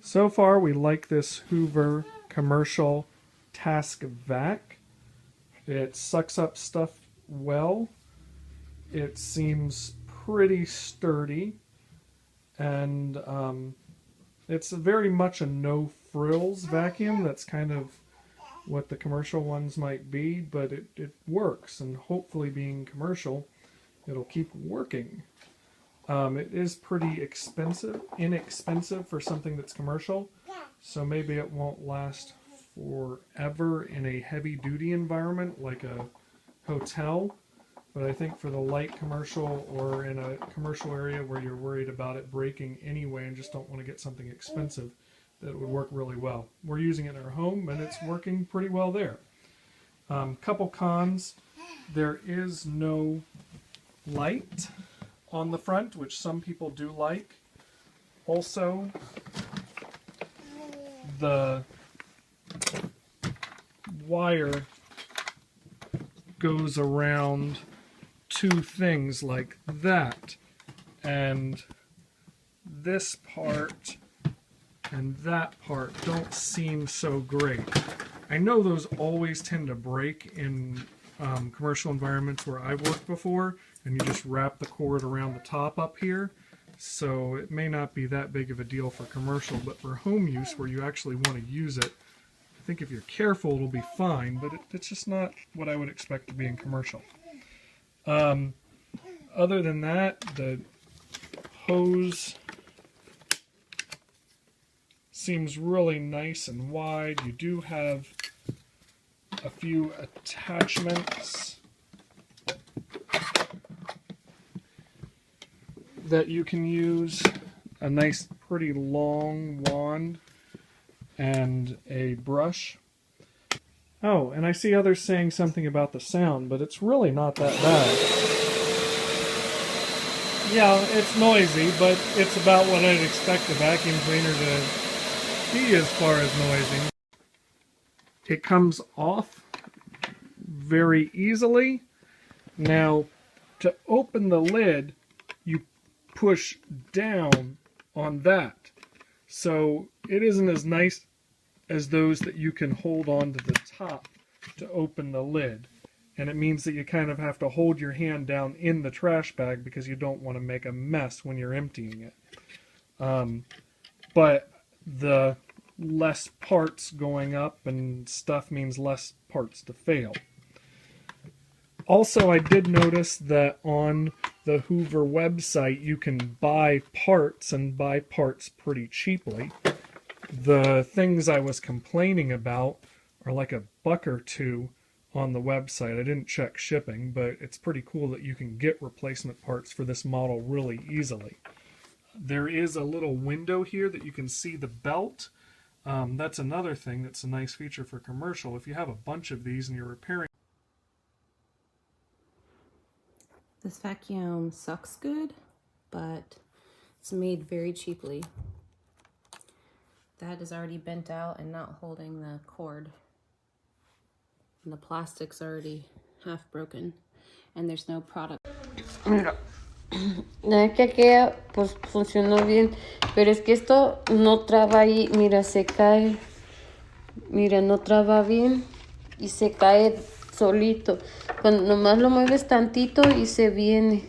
So far, we like this Hoover commercial TaskVac. It sucks up stuff well. It seems pretty sturdy, and it's very much a no-frills vacuum. That's kind of what the commercial ones might be, but it works, and hopefully being commercial, it'll keep working. It is pretty inexpensive for something that's commercial, so maybe it won't last forever in a heavy-duty environment like a hotel. But I think for the light commercial or in a commercial area where you're worried about it breaking anyway and just don't want to get something expensive, that would work really well. We're using it in our home and it's working pretty well there. Couple cons. There is no light on the front, which some people do like. Also, the wire goes around two things like that, and this part and that part don't seem so great. I know those always tend to break in commercial environments where I've worked before, and you just wrap the cord around the top up here, so it may not be that big of a deal for commercial, but for home use where you actually want to use it, I think if you're careful it'll be fine, but it's just not what I would expect to be in commercial. Other than that, the hose seems really nice and wide. You do have a few attachments that you can use. A nice pretty long wand and a brush. Oh, and I see others saying something about the sound, but it's really not that bad. Yeah, it's noisy, but it's about what I'd expect a vacuum cleaner to be as far as noisy. It comes off very easily. Now, to open the lid, you push down on that. So it isn't as nice as those that you can hold on to the top to open the lid. And it means that you kind of have to hold your hand down in the trash bag because you don't want to make a mess when you're emptying it. But the less parts going up and stuff means less parts to fail. Also, I did notice that on the Hoover website you can buy parts, and buy parts pretty cheaply. The things I was complaining about are like $1 or $2 on the website. I didn't check shipping, but it's pretty cool that you can get replacement parts for this model really easily. There is a little window here that you can see the belt. That's another thing that's a nice feature for commercial. If you have a bunch of these and you're repairing. This vacuum sucks good, but it's made very cheaply. That is already bent out and not holding the cord. And the plastic's already half broken. And there's no product. Mira, la vez que aquella pues funcionó bien, pero es que esto no traba ahí, mira, se cae, mira, no traba bien y se cae solito. Cuando nomás lo mueves tantito y se viene.